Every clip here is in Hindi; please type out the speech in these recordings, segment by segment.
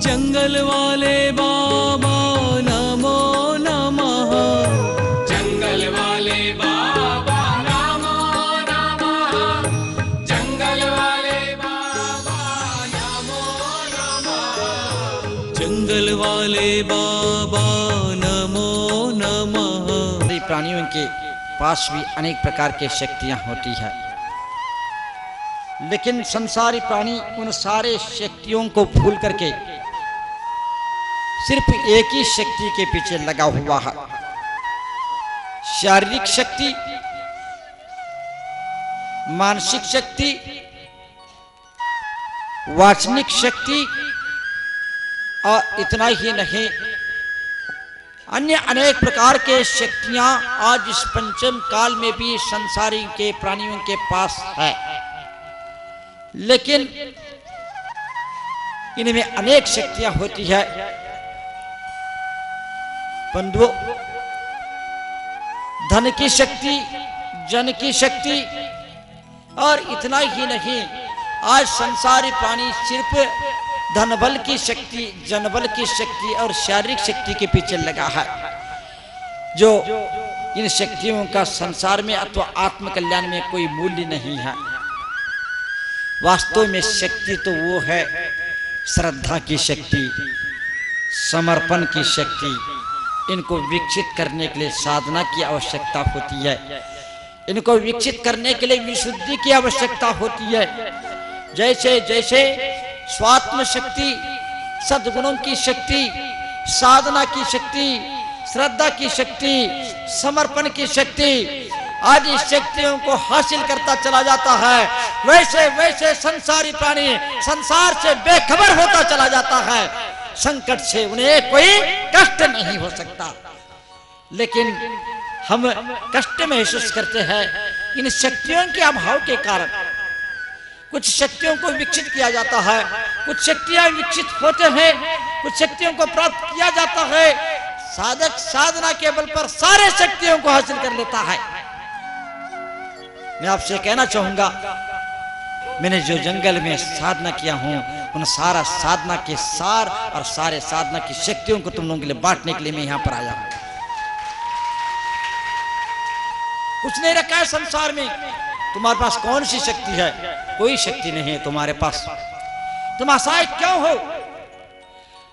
जंगल वाले बाबा नमो नमः। जंगल वाले बाबा नमो नमः। जंगल वाले बाबा नमो नमः। जंगल वाले बाबा नमो नमः। प्राणियों के पास भी अनेक प्रकार की शक्तियां होती है, लेकिन संसारी प्राणी उन सारे शक्तियों को भूल करके सिर्फ एक ही शक्ति के पीछे लगा हुआ है। शारीरिक शक्ति, मानसिक शक्ति, वाचनिक शक्ति और इतना ही नहीं, अन्य अनेक प्रकार के शक्तियां आज इस पंचम काल में भी संसारी के प्राणियों के पास है। लेकिन इनमें अनेक शक्तियां होती है बंधुओं। धन की शक्ति, जन की शक्ति और इतना ही नहीं, आज संसारी प्राणी सिर्फ धन बल की शक्ति, जन बल की शक्ति और शारीरिक शक्ति के पीछे लगा है, जो इन शक्तियों का संसार में अथवा आत्म कल्याण में कोई मूल्य नहीं है। वास्तव में शक्ति तो वो है श्रद्धा की शक्ति, समर्पण की शक्ति। इनको विकसित करने के लिए साधना की आवश्यकता होती है, इनको विकसित करने के लिए विशुद्धि की आवश्यकता होती है। जैसे जैसे स्वात्म शक्ति, सद्गुणों की शक्ति, साधना की शक्ति, श्रद्धा की शक्ति, समर्पण की शक्ति आदि शक्तियों को हासिल करता चला जाता है, वैसे वैसे संसारी प्राणी संसार से बेखबर होता चला जाता है। संकट से उन्हें कोई कष्ट नहीं हो सकता। लेकिन हम कष्ट महसूस करते हैं इन शक्तियों के अभाव के कारण। कुछ शक्तियों को विकसित किया जाता है, कुछ शक्तियां विकसित होते हैं, कुछ शक्तियों को प्राप्त किया जाता है। साधक साधना के बल पर सारे शक्तियों को हासिल कर लेता है। मैं आपसे कहना चाहूंगा, मैंने जो जंगल में साधना किया हूं, उन सारा साधना के सार और सारे साधना की शक्तियों को तुम लोगों के लिए बांटने के लिए मैं यहां पर आया हूं। कुछ नहीं रखा है संसार में। तुम्हारे पास कौन सी शक्ति है? कोई शक्ति नहीं है तुम्हारे पास। तुम असहाय क्यों हो?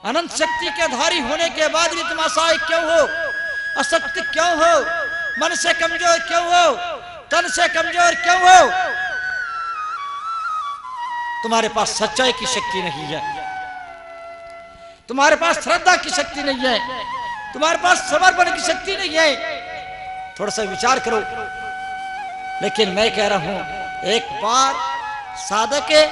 अनंत शक्ति के धारी होने के बाद भी तुम असहाय क्यों हो? अशक्त क्यों हो? मन से कमजोर क्यों हो? तन से कमजोर क्यों हो? तुम्हारे पास सच्चाई की शक्ति नहीं है, तुम्हारे पास श्रद्धा की शक्ति नहीं है, तुम्हारे पास समर्पण की शक्ति नहीं है। थोड़ा सा विचार करो। लेकिन मैं कह रहा हूं, एक बार साधक के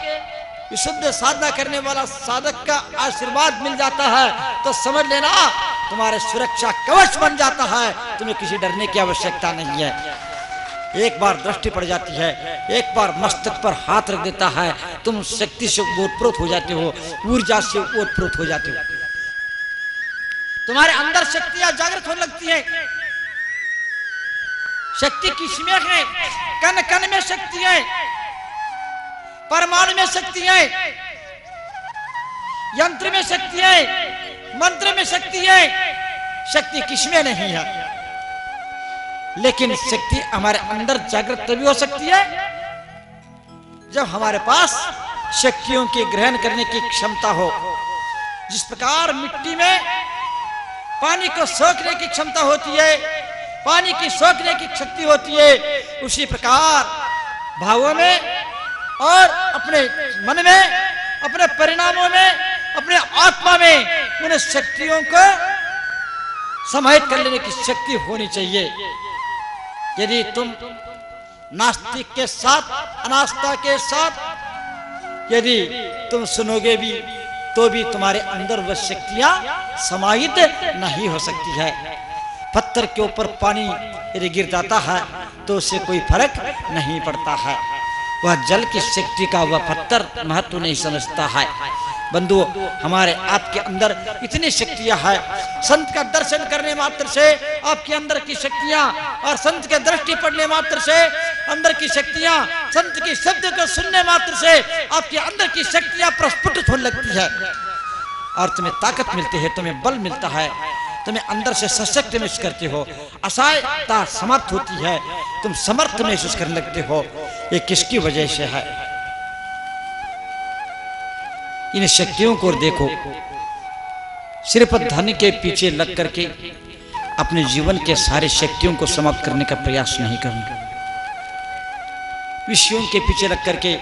विशुद्ध साधना करने वाला साधक का आशीर्वाद मिल जाता है तो समझ लेना तुम्हारे सुरक्षा कवच बन जाता है। तुम्हें किसी डरने की आवश्यकता नहीं है। एक बार दृष्टि पड़ जाती है, एक बार मस्तक पर हाथ रख देता है, तुम शक्ति से ओतप्रोत हो जाते हो, ऊर्जा से ओतप्रोत हो जाते हो। तुम्हारे अंदर शक्तियां जागृत होने लगती हैं। शक्ति किसमें है? कण कण में शक्ति है, परमाणु में शक्ति है, यंत्र में शक्ति है, मंत्र में शक्ति है। शक्ति किसमें नहीं है? लेकिन शक्ति हमारे अंदर जागृत तभी हो सकती है जब हमारे पास शक्तियों के ग्रहण करने की क्षमता हो। जिस प्रकार मिट्टी में पानी को सोखने की क्षमता होती है, पानी की सोखने की शक्ति होती है, उसी प्रकार भावों में और अपने मन में, अपने परिणामों में, अपने आत्मा में उन शक्तियों को समाहित कर लेने की शक्ति होनी चाहिए। यदि तुम नास्तिक के साथ, अनास्था के साथ यदि तुम सुनोगे भी तो भी तुम्हारे अंदर वह शक्तियां समाहित नहीं हो सकती है। पत्थर के ऊपर पानी यदि गिर जाता है तो उससे कोई फर्क नहीं पड़ता है। वह जल की शक्ति का वह पत्थर महत्व नहीं समझता है। बंधुओं, हमारे आपके अंदर इतनी शक्तियां हैं। संत का दर्शन करने मात्र से आपके अंदर की शक्तियां, और संत के दृष्टि पड़ने मात्र से अंदर की शक्तियां, संत के शब्द को सुनने मात्र से आपके अंदर की शक्तियां प्रस्फुटित होने लगती है। और तुम्हें ताकत मिलती है, तुम्हें बल मिलता है, तुम्हें अंदर से सशक्त महसूस करते हो, असहायता समर्थ होती है, तुम समर्थ महसूस करने लगते हो। ये किसकी वजह से है? इन शक्तियों को देखो। सिर्फ धन के पीछे लग करके अपने जीवन के सारे शक्तियों को समाप्त करने का प्रयास नहीं करना। विषयों के पीछे लग करके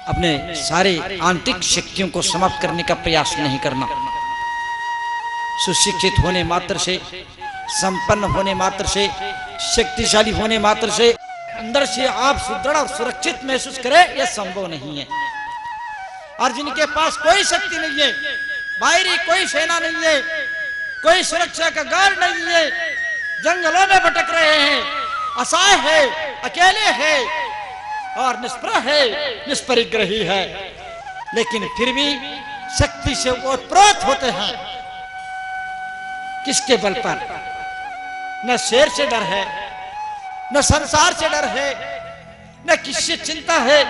अपने सारे आंतरिक शक्तियों को समाप्त करने का प्रयास नहीं करना। सुशिक्षित होने मात्र से, संपन्न होने मात्र से, शक्तिशाली होने मात्र से अंदर से आप सुदृढ़ और सुरक्षित महसूस करें, यह संभव नहीं है। और जिनके पास कोई शक्ति नहीं है, बाहरी कोई सेना नहीं है, कोई सुरक्षा का गार्ड नहीं है, जंगलों में भटक रहे हैं, असहाय है, अकेले है और निष्प्रह है, निष्परिग्रही है, लेकिन फिर भी शक्ति से ओतप्रोत होते हैं। किसके बल पर? न शेर से डर है, न संसार से डर है, न किससे चिंता है।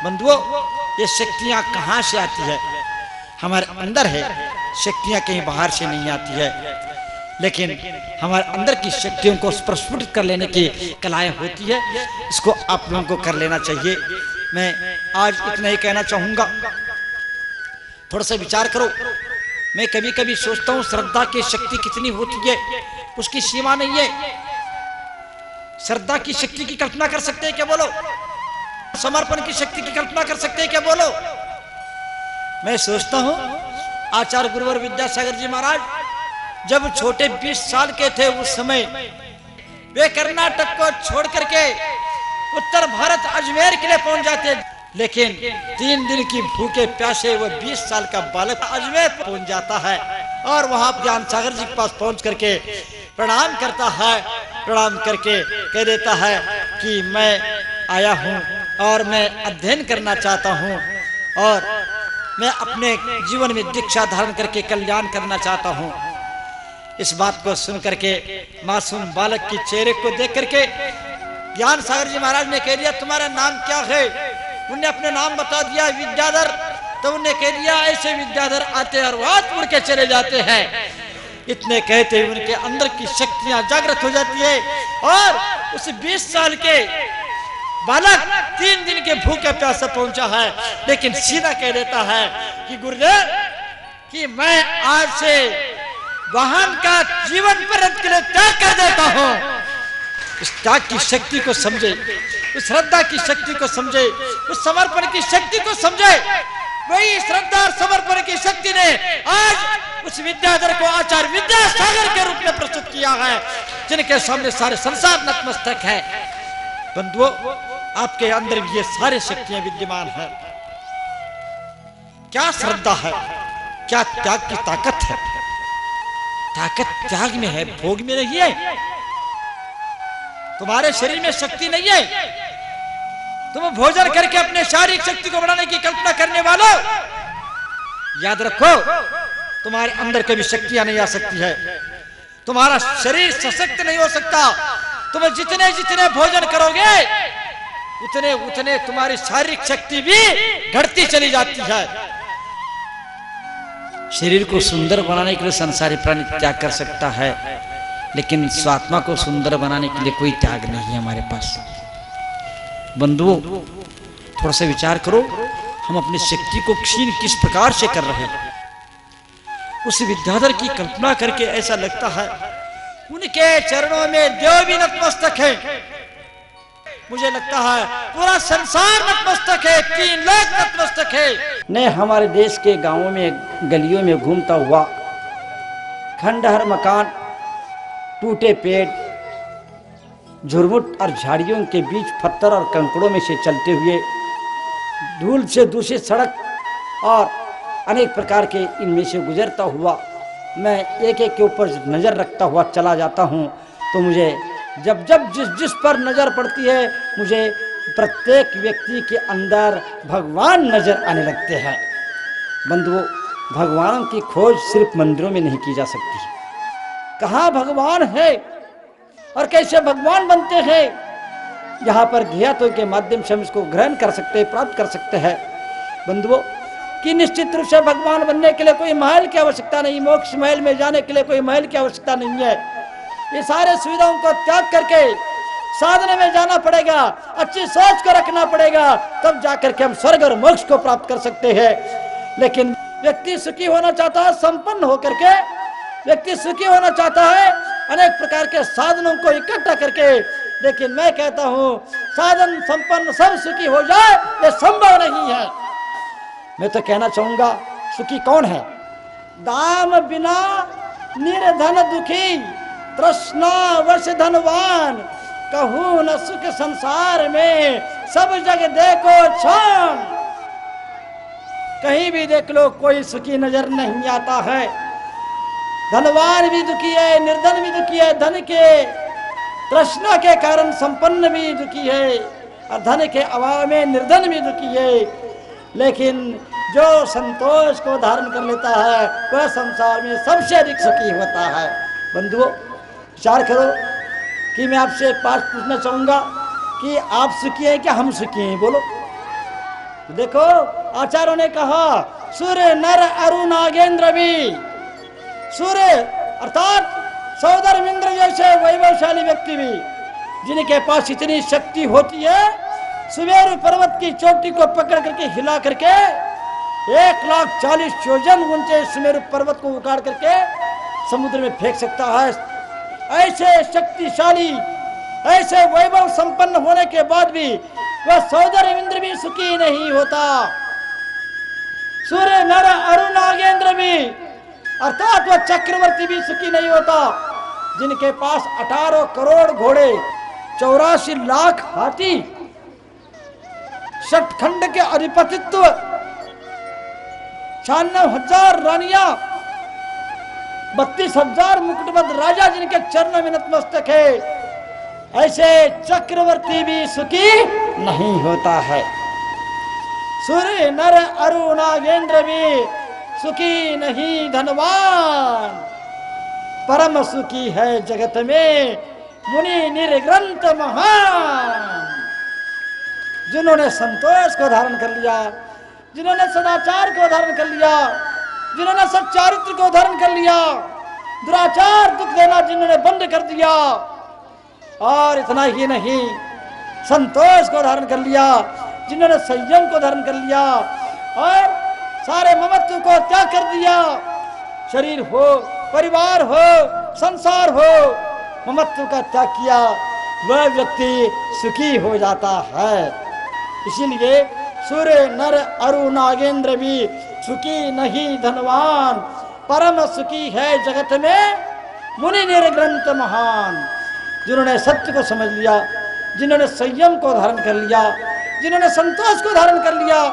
बंधुओं, ये शक्तियां कहां से आती है? हमारे अंदर है। शक्तियां कहीं बाहर से नहीं आती है, लेकिन हमारे अंदर की शक्तियों को प्रस्फुटित कर लेने की कलाएं होती है। इसको आप लोगों को कर लेना चाहिए। मैं आज इतना ही कहना चाहूंगा। थोड़ा सा विचार करो। मैं कभी कभी सोचता हूं श्रद्धा की शक्ति कितनी होती है, उसकी सीमा नहीं है। श्रद्धा की शक्ति की कल्पना कर सकते हैं क्या? बोलो। समर्पण की शक्ति की कल्पना कर सकते हैं क्या? बोलो। मैं सोचता हूं आचार्य गुरुवर विद्यासागर जी महाराज जब छोटे 20 साल के थे, उस समय वे कर्नाटक को छोड़ करके उत्तर भारत अजमेर के लिए पहुंच जाते, लेकिन 3 दिन की भूखे प्यासे वो 20 साल का बालक अजमेर पहुंच जाता है और वहां ज्ञान सागर जी के पास पहुंच करके प्रणाम करता है। प्रणाम करके कह देता है कि मैं आया हूं और मैं अध्ययन करना चाहता हूं और मैं अपने जीवन में दीक्षा धारण करके कल्याण करना चाहता हूं। इस बात को सुन करके मासूम बालक के चेहरे को देख करके ज्ञान सागर जी महाराज ने कह दिया, तुम्हारा नाम क्या है? उन्हें अपने नाम बता दिया, विद्याधर। तो उन्हें कह दिया, ऐसे विद्याधर आते और हाथ मुड़ के चले जाते हैं। इतने कहते हुए उनके अंदर की शक्तियां जागृत हो जाती है और उस 20 साल के बालक 3 दिन के भूखे प्यासे पहुंचा है, लेकिन सीधा कह देता है कि गुरुदेव कि मैं आज से वाहन का जीवन पर्यंत के लिए त्याग कर देता हूं। उस त्याग की शक्ति को समझे, उस श्रद्धा की शक्ति को समझे, उस समर्पण की शक्ति को समझे। वही श्रद्धा और समर्पण की शक्ति ने आज उस विद्याधर को आचार्य विद्यासागर के रूप में प्रस्तुत किया है, जिनके सामने सारे संसार नतमस्तक है। बंधुओं, आपके अंदर भी ये सारे शक्तियां विद्यमान है। क्या श्रद्धा है, क्या त्याग की ताकत है? ताकत त्याग में है, भोग में नहीं है। तुम्हारे शरीर में शक्ति नहीं है। तुम भोजन करके अपने शारीरिक शक्ति को बढ़ाने की कल्पना करने वालों, याद रखो तुम्हारे अंदर कभी शक्तियां नहीं आ सकती है। तुम्हारा शरीर सशक्त नहीं हो सकता। तुम जितने जितने भोजन करोगे उतने उतने तुम्हारी शारीरिक शक्ति भी घटती चली जाती है। शरीर को सुंदर बनाने के लिए संसारी प्राणी त्याग कर सकता है, लेकिन स्वात्मा को सुंदर बनाने के लिए कोई त्याग नहीं है हमारे पास। बंधुओं, थोड़ा सा विचार करो, हम अपनी शक्ति को क्षीण किस प्रकार से कर रहे हैं। उस विद्याधर की कल्पना करके ऐसा लगता है उनके चरणों में देव भी नतमस्तक है। मुझे लगता है पूरा संसार नतमस्तक है, 3 लोग नतमस्तक है। मैं हमारे देश के गांवों में गलियों में घूमता हुआ, खंडहर मकान, टूटे पेड़, झुरमुट और झाड़ियों के बीच पत्थर और कंकड़ों में से चलते हुए, धूल से दूषित सड़क और अनेक प्रकार के इनमें से गुजरता हुआ मैं एक एक के ऊपर नज़र रखता हुआ चला जाता हूँ, तो मुझे जब जब जिस पर नज़र पड़ती है, मुझे प्रत्येक व्यक्ति के अंदर भगवान नज़र आने लगते हैं। बंधुओं, भगवानों की खोज सिर्फ मंदिरों में नहीं की जा सकती। कहाँ भगवान है और कैसे भगवान बनते हैं, यहाँ पर ज्ञातों के माध्यम से हम इसको ग्रहण कर सकते हैं, प्राप्त कर सकते हैं। बंधुओं, कि निश्चित रूप से भगवान बनने के लिए कोई महल की आवश्यकता नहीं, मोक्ष महल में जाने के लिए कोई महल की आवश्यकता नहीं है। ये सारे सुविधाओं को त्याग करके साधना में जाना पड़ेगा, अच्छी सोच को रखना पड़ेगा, तब जाकर के हम स्वर्ग और मोक्ष को प्राप्त कर सकते हैं। लेकिन व्यक्ति सुखी होना चाहता है संपन्न होकर के, व्यक्ति सुखी होना चाहता है अनेक प्रकार के साधनों को इकट्ठा करके, लेकिन मैं कहता हूं साधन संपन्न सब सुखी हो जाए ये संभव नहीं है। मैं तो कहना चाहूंगा सुखी कौन है? दाम बिना निर्धन दुखी, तृष्णा वश धनवान, कहूं न सुख संसार में, सब जग देखो छान। कहीं भी देख लो कोई सुखी नजर नहीं आता है। धनवान भी दुखी है, निर्धन भी दुखी है, धन के तृष्णा के कारण संपन्न भी दुखी है और धन के अभाव में निर्धन भी दुखी है। लेकिन जो संतोष को धारण कर लेता है वह संसार में सबसे अधिक सुखी होता है। बंधुओं, विचार करो कि मैं आपसे एक बात पूछना चाहूंगा कि आप सुखी हैं क्या हम सुखी हैं? बोलो। देखो आचार्यों ने कहा सूर्य नर अरु नागेंद्र भी, सूर्य अर्थात सौदर इंद्र जैसे वैभवशाली व्यक्ति भी जिनके पास इतनी शक्ति होती है, सुमेरु पर्वत की चोटी को पकड़ करके हिला करके 1,40,000 योजन ऊंचे सुमेरु पर्वत को उखाड़ करके समुद्र में फेंक सकता है। ऐसे शक्तिशाली, ऐसे वैभव संपन्न होने के बाद भी वह सौदर इंद्र भी सुखी नहीं होता। सूर्य नर अरु नागेंद्र भी अर्थात वह चक्रवर्ती भी सुखी नहीं होता, जिनके पास 18 करोड़ घोड़े, 84 लाख हाथी, षटखंड के अधिपतित्व, 96,000 रानियां, 32,000 मुकुटबद्ध राजा जिनके चरणों में नतमस्तक है, ऐसे चक्रवर्ती भी सुखी नहीं होता है। सूर्य नर अरु नागेंद्र भी सुखी नहीं धनवान, परम सुखी है जगत में मुनि निर्ग्रंथ महान। जिन्होंने संतोष को धारण कर लिया, जिन्होंने सदाचार को धारण कर लिया, जिन्होंने सच्चारित्र को धारण कर लिया, दुराचार दुख देना जिन्होंने बंद कर दिया, और इतना ही नहीं संतोष को धारण कर लिया, जिन्होंने संयम को धारण कर लिया और सारे ममत्व को त्याग कर दिया, शरीर हो, परिवार हो, संसार हो, ममत्व का त्याग किया, वह व्यक्ति सुखी हो जाता है। इसीलिए सूर्य नर अरु नागेंद्र भी सुखी नहीं धनवान, परम सुखी है जगत में मुनि निर्ग्रंथ महान। जिन्होंने सत्य को समझ लिया, जिन्होंने संयम को धारण कर लिया, जिन्होंने संतोष को धारण कर लिया,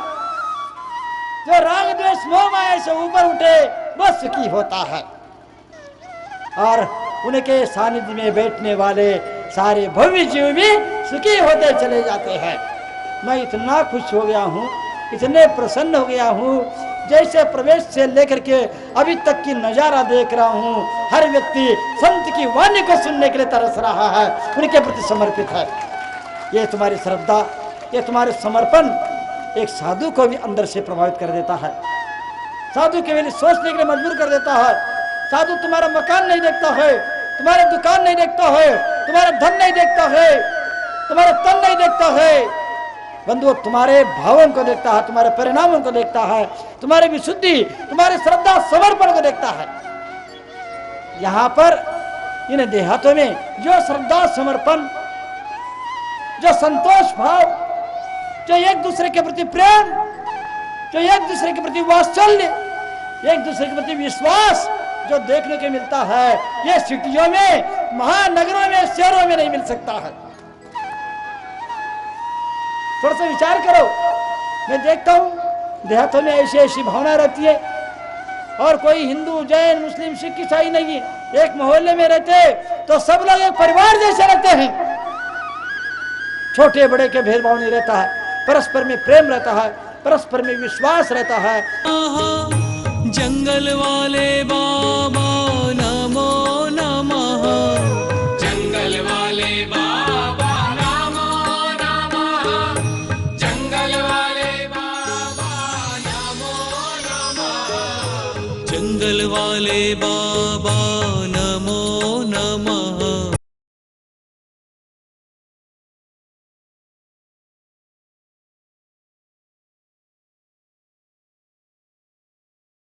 जो राग द्वेष मोह माया से ऊपर उठे वह सुखी होता है। और उनके सानिध्य में बैठने वाले सारे भव्य जीव भी सुखी होते चले जाते हैं। मैं इतना खुश हो गया हूँ, इतने प्रसन्न हो गया हूँ, जैसे प्रवेश से लेकर के अभी तक की नजारा देख रहा हूँ। हर व्यक्ति संत की वाणी को सुनने के लिए तरस रहा है, उनके प्रति समर्पित है। ये तुम्हारी श्रद्धा, ये तुम्हारे समर्पण एक साधु को भी अंदर से प्रभावित कर देता है, साधु के लिए सोचने के लिए मजबूर कर देता है। साधु तुम्हारा मकान नहीं देखता है, तुम्हारे दुकान नहीं देखता है, तुम्हारा धन नहीं देखता है, तुम्हारा तन नहीं देखता है, बंधुओं तुम्हारे भावों को देखता है, तुम्हारे परिणामों को देखता है, तुम्हारी विशुद्धि, तुम्हारे श्रद्धा समर्पण को देखता है। यहाँ पर इन देहातों में जो श्रद्धा समर्पण, जो संतोष भाव, जो एक दूसरे के प्रति प्रेम, जो एक दूसरे के प्रति वात्सल्य, एक दूसरे के प्रति विश्वास जो देखने को मिलता है, ये सिटियों में, महानगरों में, शहरों में नहीं मिल सकता है। थोड़ा सा विचार करो, मैं देखता हूँ देहातों में ऐसी ऐसी भावना रहती है, और कोई हिंदू, जैन, मुस्लिम, सिख, ईसाई नहीं है, एक मोहल्ले में रहते तो सब लोग एक परिवार जैसे रहते हैं। छोटे बड़े के भेदभाव नहीं रहता है, परस्पर में प्रेम रहता है, परस्पर में विश्वास रहता है। जंगल वाले बाबा नमो नमः, जंगल वाले बाबा नमो नमः, जंगल वाले बाबा नमो जंगल वाले बाबा नमो नमः।